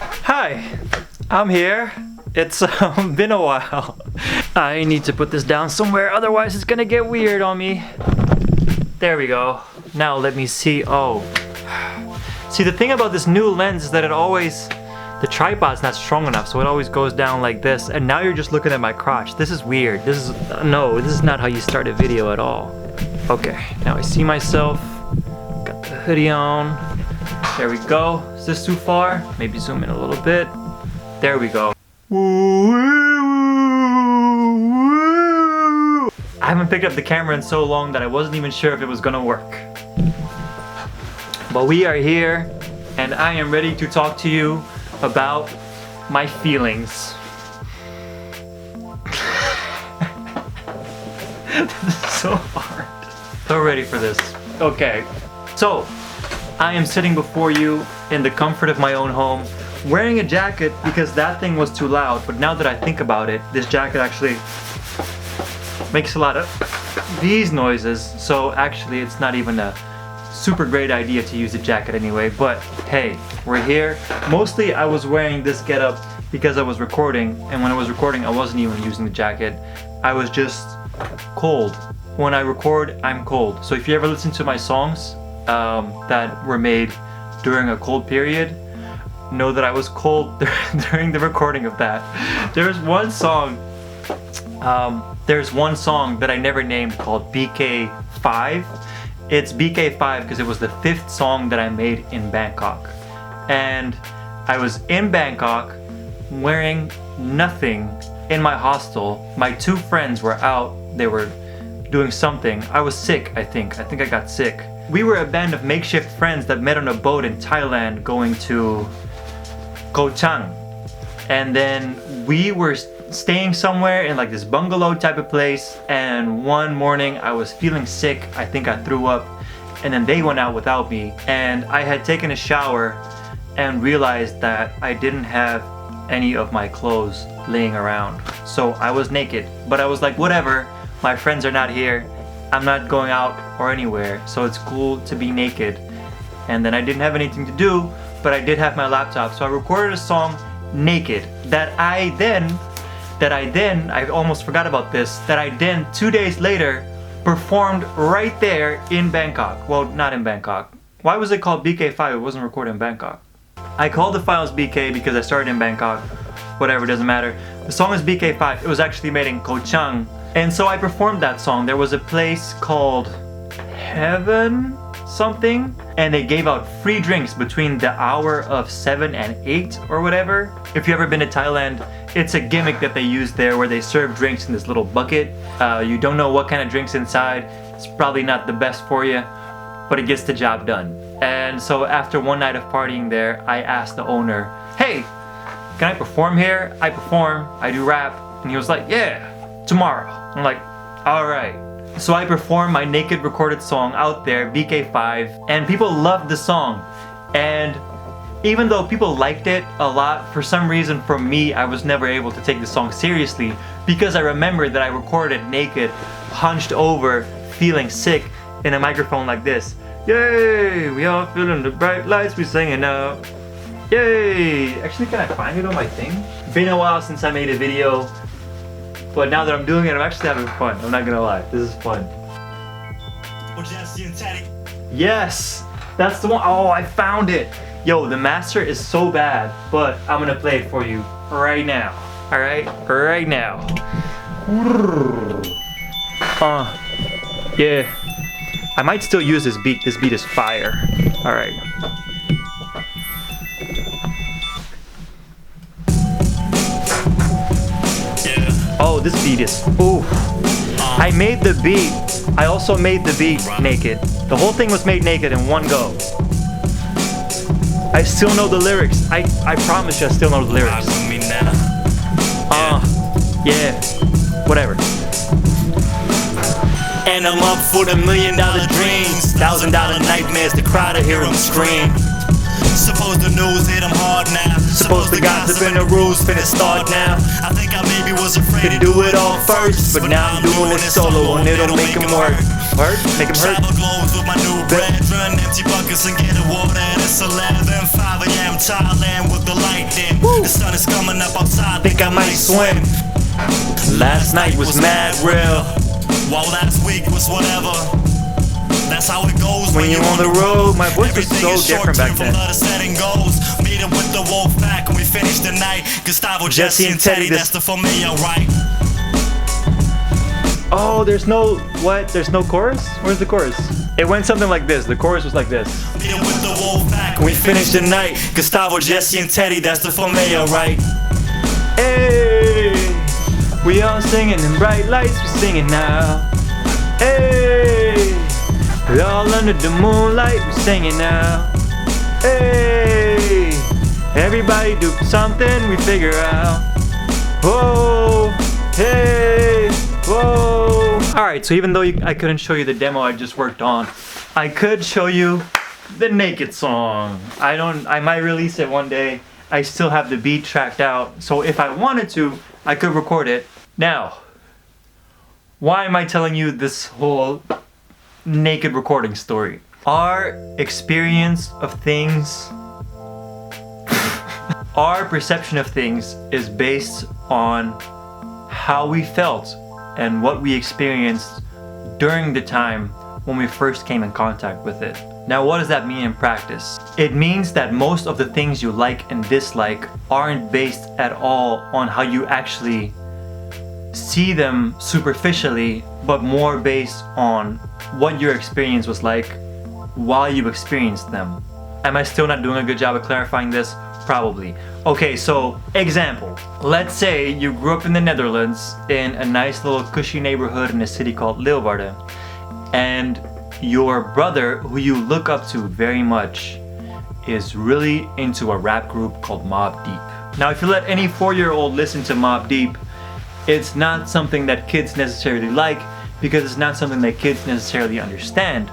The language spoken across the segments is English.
Hi, I'm here. It's been a while. I need to put this down somewhere, otherwise it's gonna get weird on me. There we go. Now let me see. Oh. See, the thing about this new lens is that the tripod's not strong enough, so it always goes down like this. And now you're just looking at my crotch. This is weird. This is not how you start a video at all. Okay, now I see myself. Got the hoodie on. There we go. Is this too far? Maybe zoom in a little bit. There we go. I haven't picked up the camera in so long that I wasn't even sure if it was gonna work. But we are here, and I am ready to talk to you about my feelings. This is so hard. So ready for this. Okay, so I am sitting before you in the comfort of my own home, wearing a jacket because that thing was too loud. But now that I think about it, this jacket actually makes a lot of these noises. So actually it's not even a super great idea to use a jacket anyway, but hey, we're here. Mostly I was wearing this getup because I was recording, and when I was recording I wasn't even using the jacket. I was just cold. When I record, I'm cold. So if you ever listen to my songs that were made during a cold period, know that I was cold during the recording of that. There's one song that I never named called BK5. It's BK5 because it was the 5th song that I made in Bangkok. And I was in Bangkok wearing nothing in my hostel. My 2 friends were out. They were doing something. I was sick, I think. I got sick. We were a band of makeshift friends that met on a boat in Thailand going to Koh Chang. And then we were staying somewhere in like this bungalow type of place, and one morning I was feeling sick. I think I threw up, and then they went out without me, and I had taken a shower and realized that I didn't have any of my clothes laying around. So I was naked, but I was like, whatever, my friends are not here, I'm not going out or anywhere, so it's cool to be naked. And then I didn't have anything to do, but I did have my laptop, so I recorded a song naked that I almost forgot about this, that I then 2 days later performed right there in Bangkok. Well, not in Bangkok. Why was it called BK5? It wasn't recorded in Bangkok. I called the files BK because I started in Bangkok. Whatever, doesn't matter. The song is BK5. It was actually made in Koh Chang. And so I performed that song. There was a place called Heaven something, and they gave out free drinks between the hour of 7 and 8 or whatever. If you've ever been to Thailand, it's a gimmick that they use there where they serve drinks in this little bucket. You don't know what kind of drinks inside. It's probably not the best for you, but it gets the job done. And so after one night of partying there, I asked the owner, hey, can I perform here? I perform, I do rap. And he was like, yeah, tomorrow. I'm like, all right. So I performed my naked recorded song out there, BK5, and people loved the song. And even though people liked it a lot, for some reason for me, I was never able to take the song seriously because I remembered that I recorded naked, hunched over, feeling sick in a microphone like this. Yay, we all feeling the bright lights, we singing out. Yay! Actually, can I find it on my thing? Been a while since I made a video, but now that I'm doing it, I'm actually having fun. I'm not gonna lie, this is fun. Yes! That's the one. Oh, I found it! Yo, the master is so bad, but I'm gonna play it for you right now. Alright? Right now. Yeah. I might still use this beat. This beat is fire. Alright. Oh, this beat is, ooh. I made the beat. I also made the beat naked. The whole thing was made naked in one go. I still know the lyrics. I promise you I still know the lyrics. Yeah. Whatever. And I'm up for the $1 million dreams, $1,000 nightmares to cry to hear them scream. Suppose the news hit them hard now. Suppose the gossip and the rules finna start now. I think I maybe was afraid to do it all first, but now I'm doing it solo and it'll make him work. Hurt? Make him hurt? Travel globes with my new brethren. Empty buckets and get a water. And it's 11, 5 a.m. Thailand with the light dim. The sun is coming up outside, think I might swim. Last night was mad real, while last week was whatever. That's how it goes When you're on the road. My voice was so different back then. Meet up with the wolf pack and we finish the night. Gustavo, Jesse, and Teddy, that's the familiar, right? Oh, there's no chorus? Where's the chorus? It went something like this. The chorus was like this. Meet up with the wolf pack and we finish the night. Gustavo, Jesse, and Teddy, that's the familiar, right? Hey, we all singing in bright lights, we're singing now. Hey, we all under the moonlight, we're singing now. Hey, everybody do something we figure out. Whoa, hey, whoa. Alright, so even though I couldn't show you the demo I just worked on, I could show you the naked song. I might release it one day. I still have the beat tracked out, so if I wanted to, I could record it. Now, why am I telling you this whole naked recording story? Our experience of things, our perception of things is based on how we felt and what we experienced during the time when we first came in contact with it. Now, what does that mean in practice? It means that most of the things you like and dislike aren't based at all on how you actually see them superficially, but more based on what your experience was like while you experienced them. Am I still not doing a good job of clarifying this? Probably. Okay, so example. Let's say you grew up in the Netherlands in a nice little cushy neighborhood in a city called Leeuwarden, and your brother, who you look up to very much, is really into a rap group called Mobb Deep. Now, if you let any 4-year-old listen to Mobb Deep, it's not something that kids necessarily like, because it's not something that kids necessarily understand.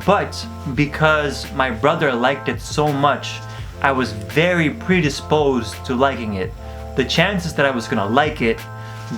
But because my brother liked it so much, I was very predisposed to liking it. The chances that I was gonna like it,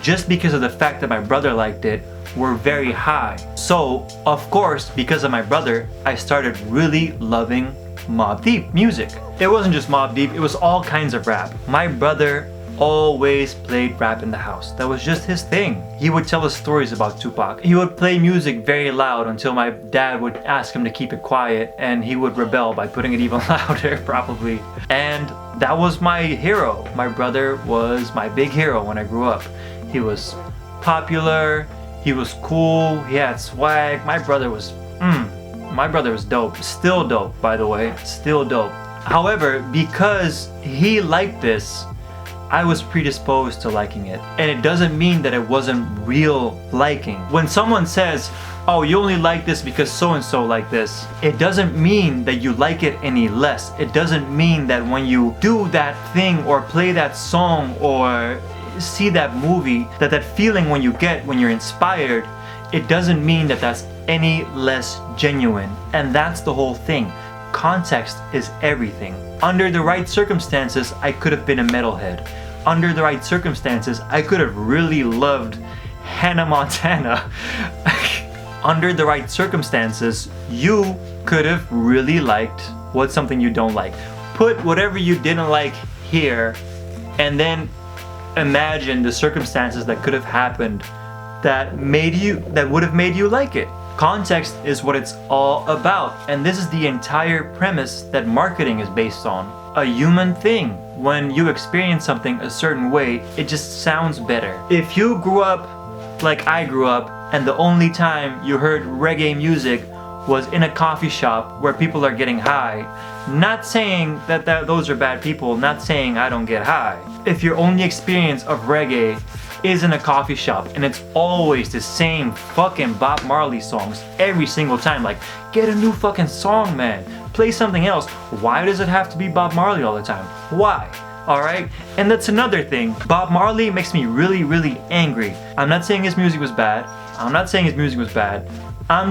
just because of the fact that my brother liked it, were very high. So, of course, because of my brother, I started really loving Mobb Deep music. It wasn't just Mobb Deep, it was all kinds of rap. My brother always played rap in the house. That was just his thing. He would tell us stories about Tupac. He would play music very loud until my dad would ask him to keep it quiet, and he would rebel by putting it even louder, probably. And that was my hero. My brother was my big hero when I grew up. He was popular, he was cool, he had swag. My brother was dope. Still dope, by the way. Still dope. However, because he liked this, I was predisposed to liking it. And it doesn't mean that it wasn't real liking. When someone says, oh, you only like this because so-and-so like this, it doesn't mean that you like it any less. It doesn't mean that when you do that thing or play that song or see that movie, that feeling when you get when you're inspired, it doesn't mean that that's any less genuine. And that's the whole thing. Context is everything. Under the right circumstances, I could have been a metalhead. Under the right circumstances, I could have really loved Hannah Montana. Under the right circumstances, you could have really liked what's something you don't like. Put whatever you didn't like here, and then imagine the circumstances that could have happened that would have made you like it. Context is what it's all about, and this is the entire premise that marketing is based on. A human thing. When you experience something a certain way, it just sounds better. If you grew up like I grew up, and the only time you heard reggae music was in a coffee shop where people are getting high, not saying that those are bad people, not saying I don't get high. If your only experience of reggae is in a coffee shop and it's always the same fucking Bob Marley songs every single time, like, get a new fucking song, man, play something else. Why does it have to be Bob Marley all the time? Why? Alright? And that's another thing. Bob Marley makes me really, really angry. I'm not saying his music was bad. I'm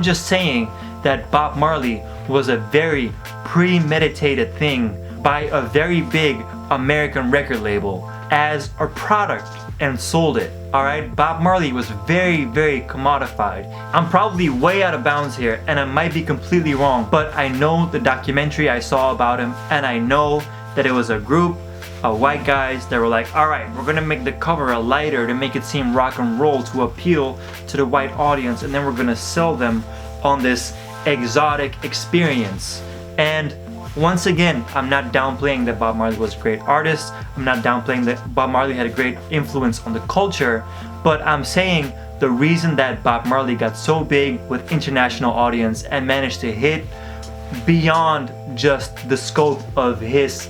just saying that Bob Marley was a very premeditated thing by a very big American record label as a product and sold it. Alright, Bob Marley was very, very commodified. I'm probably way out of bounds here and I might be completely wrong, but I know the documentary I saw about him, and I know that it was a group of white guys that were like, alright, we're gonna make the cover a lighter to make it seem rock and roll to appeal to the white audience, and then we're gonna sell them on this exotic experience. And once again, I'm not downplaying that Bob Marley was a great artist. I'm not downplaying that Bob Marley had a great influence on the culture, but I'm saying the reason that Bob Marley got so big with international audience and managed to hit beyond just the scope of his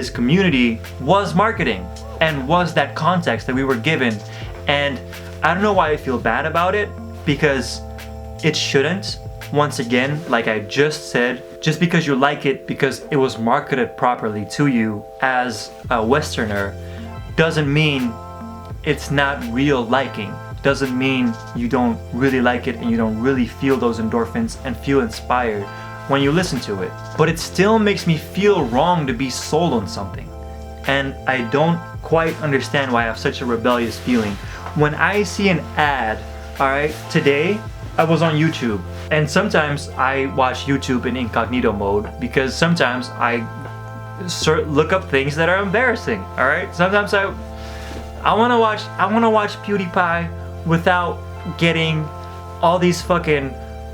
community was marketing, and was that context that we were given. And I don't know why I feel bad about it, because it shouldn't. Once again, like I just said, just because you like it because it was marketed properly to you as a Westerner doesn't mean it's not real liking. Doesn't mean you don't really like it and you don't really feel those endorphins and feel inspired when you listen to it. But it still makes me feel wrong to be sold on something. And I don't quite understand why I have such a rebellious feeling. When I see an ad, alright, today I was on YouTube, and sometimes I watch YouTube in incognito mode because sometimes I look up things that are embarrassing. All right, sometimes I want to watch PewDiePie without getting all these fucking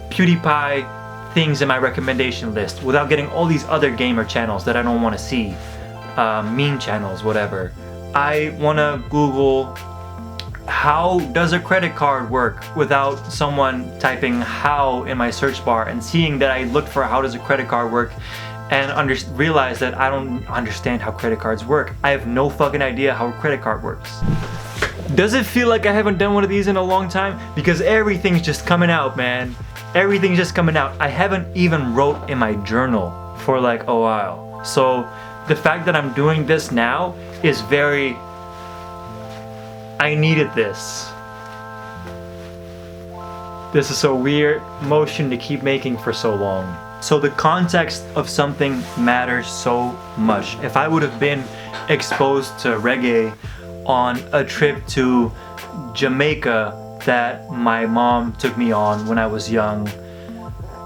PewDiePie things in my recommendation list, without getting all these other gamer channels that I don't want to see, meme channels, whatever. I want to Google how does a credit card work without someone typing how in my search bar and seeing that I looked for how does a credit card work and realize that I don't understand how credit cards work. I have no fucking idea how a credit card works. Does it feel like I haven't done one of these in a long time? Because everything's just coming out, man. Everything's just coming out. I haven't even wrote in my journal for like a while. So the fact that I'm doing this now is very... I needed this. This is a weird motion to keep making for so long. So the context of something matters so much. If I would have been exposed to reggae on a trip to Jamaica that my mom took me on when I was young,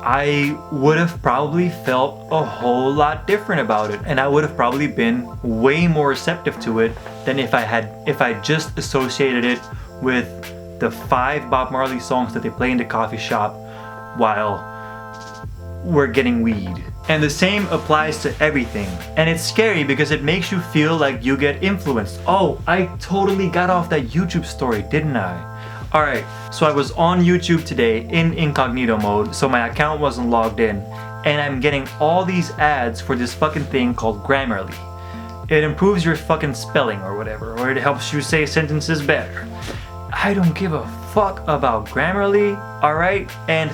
I would have probably felt a whole lot different about it, and I would have probably been way more receptive to it than if I just associated it with the 5 Bob Marley songs that they play in the coffee shop while we're getting weed. And the same applies to everything. And it's scary because it makes you feel like you get influenced. Oh, I totally got off that YouTube story, didn't I? Alright, so I was on YouTube today in incognito mode, so my account wasn't logged in, and I'm getting all these ads for this fucking thing called Grammarly. It improves your fucking spelling or whatever, or it helps you say sentences better. I don't give a fuck about Grammarly, alright? And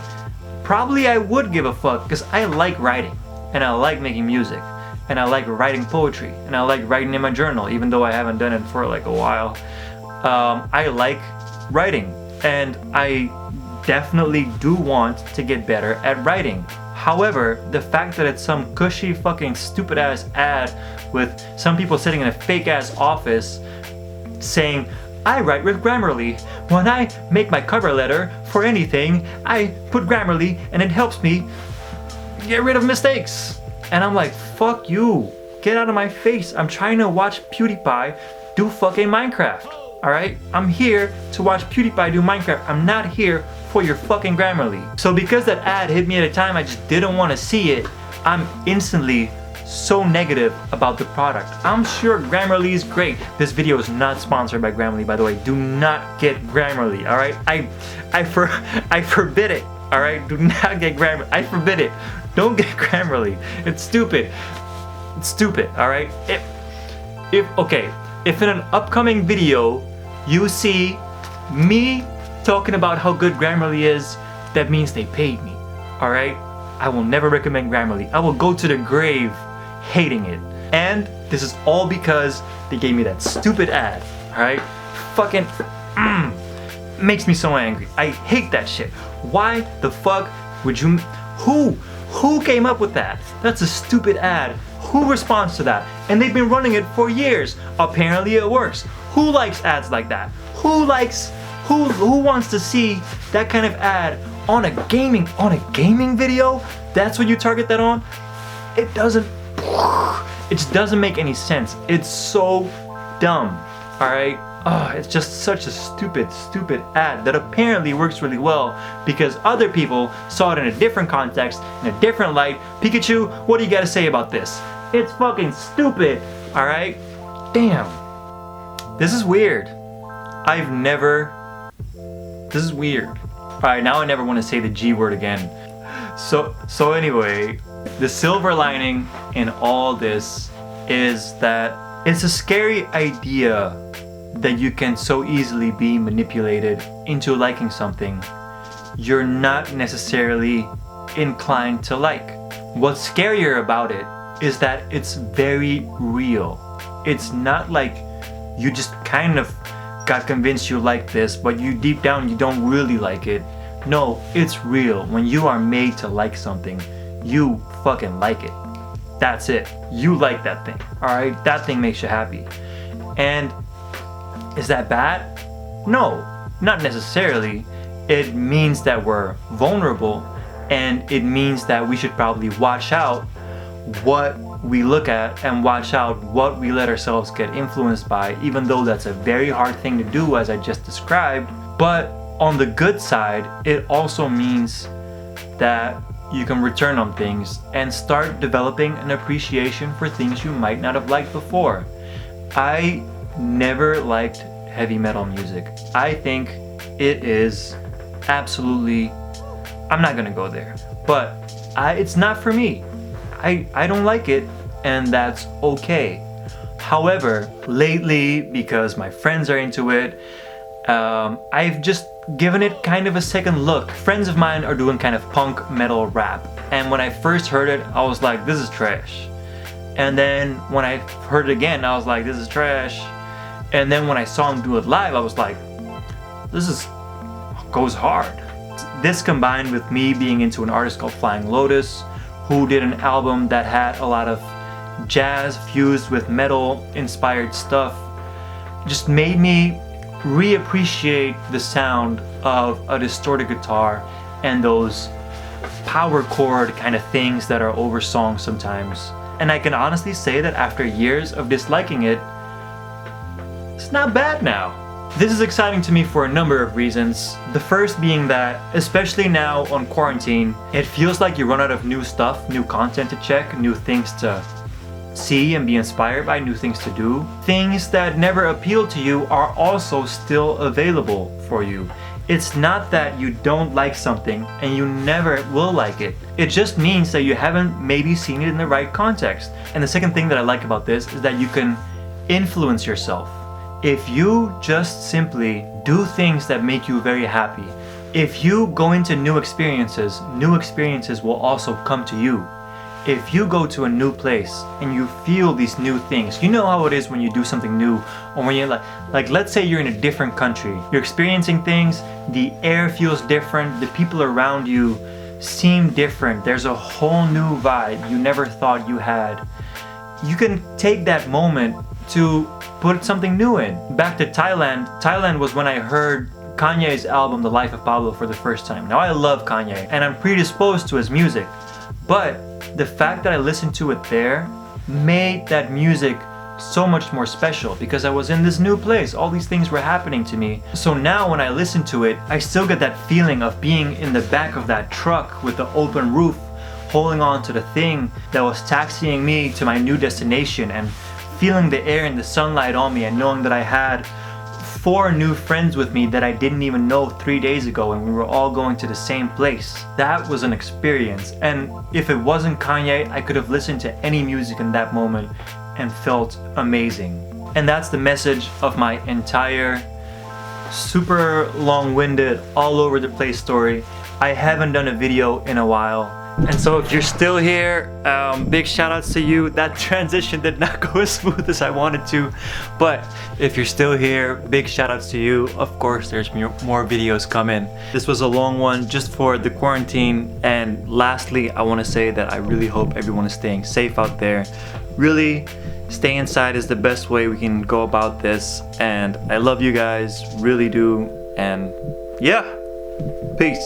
probably I would give a fuck because I like writing, and I like making music, and I like writing poetry, and I like writing in my journal, even though I haven't done it for like a while. I like writing, and I definitely do want to get better at writing. However, the fact that it's some cushy fucking stupid ass ad with some people sitting in a fake ass office saying, I write with Grammarly. When I make my cover letter for anything, I put Grammarly and it helps me get rid of mistakes. And I'm like, fuck you. Get out of my face. I'm trying to watch PewDiePie do fucking Minecraft. Alright? I'm here to watch PewDiePie do Minecraft. I'm not here for your fucking Grammarly. So because that ad hit me at a time I just didn't want to see it, I'm instantly so negative about the product. I'm sure Grammarly is great. This video is not sponsored by Grammarly, by the way. Do not get Grammarly, alright? I forbid it, alright? Do not get Grammarly. I forbid it. Don't get Grammarly. It's stupid. It's stupid, alright? If in an upcoming video you see me talking about how good Grammarly is, that means they paid me, alright? I will never recommend Grammarly. I will go to the grave hating it. And this is all because they gave me that stupid ad, alright? Fucking, makes me so angry. I hate that shit. Why the fuck would you, who came up with that? That's a stupid ad. Who responds to that? And they've been running it for years. Apparently it works. Who likes ads like that? Who wants to see that kind of ad on a gaming video? That's what you target that on? It just doesn't make any sense. It's so dumb. Alright? It's just such a stupid ad that apparently works really well because other people saw it in a different context, in a different light. Pikachu, what do you gotta say about this? It's fucking stupid, alright? Damn. This is weird. This is weird. Alright, now I never want to say the G word again. So anyway, the silver lining in all this is that it's a scary idea that you can so easily be manipulated into liking something you're not necessarily inclined to like. What's scarier about it is that it's very real. It's not like you just kind of got convinced you like this, but you deep down you don't really like it. No, it's real. When you are made to like something, you fucking like it. That's it. You like that thing. Alright? That thing makes you happy. And is that bad? No, not necessarily. It means that we're vulnerable, and it means that we should probably watch out what we look at and watch out what we let ourselves get influenced by, even though that's a very hard thing to do, as I just described. But on the good side, it also means that you can return on things and start developing an appreciation for things you might not have liked before. I never liked heavy metal music. I think it is absolutely, I'm not gonna go there, but it's not for me. I don't like it, and that's okay. However, lately, because my friends are into it, I've just given it kind of a second look. Friends of mine are doing kind of punk metal rap, and when I first heard it, I was like, this is trash. And then when I heard it again, I was like, this is trash. And then when I saw him do it live, I was like, goes hard. This combined with me being into an artist called Flying Lotus, who did an album that had a lot of jazz fused with metal inspired stuff, just made me reappreciate the sound of a distorted guitar and those power chord kind of things that are over songs sometimes. And I can honestly say that after years of disliking it, it's not bad now. This is exciting to me for a number of reasons. The first being that, especially now on quarantine, it feels like you run out of new stuff, new content to check, new things to see and be inspired by, new things to do. Things that never appealed to you are also still available for you. It's not that you don't like something and you never will like it. It just means that you haven't maybe seen it in the right context. And the second thing that I like about this is that you can influence yourself. If you just simply do things that make you very happy, if you go into new experiences will also come to you. If you go to a new place and you feel these new things, you know how it is when you do something new, or when you're like let's say you're in a different country, you're experiencing things, the air feels different, the people around you seem different, there's a whole new vibe you never thought you had. You can take that moment to put something new in. Back to Thailand. Thailand was when I heard Kanye's album, The Life of Pablo, for the first time. Now I love Kanye and I'm predisposed to his music, but the fact that I listened to it there made that music so much more special because I was in this new place. All these things were happening to me. So now when I listen to it, I still get that feeling of being in the back of that truck with the open roof, holding on to the thing that was taxiing me to my new destination, and feeling the air and the sunlight on me, and knowing that I had 4 new friends with me that I didn't even know 3 days ago, and we were all going to the same place. That was an experience. And if it wasn't Kanye, I could have listened to any music in that moment and felt amazing. And that's the message of my entire super long-winded, all over the place story. I haven't done a video in a while. And so if you're still here, big shout outs to you. That transition did not go as smooth as I wanted to, but if you're still here, big shout outs to you. Of course, there's more videos coming. This was a long one just for the quarantine. And lastly, I want to say that I really hope everyone is staying safe out there. really, stay inside is the best way we can go about this. And I love you guys, really do. And yeah, peace.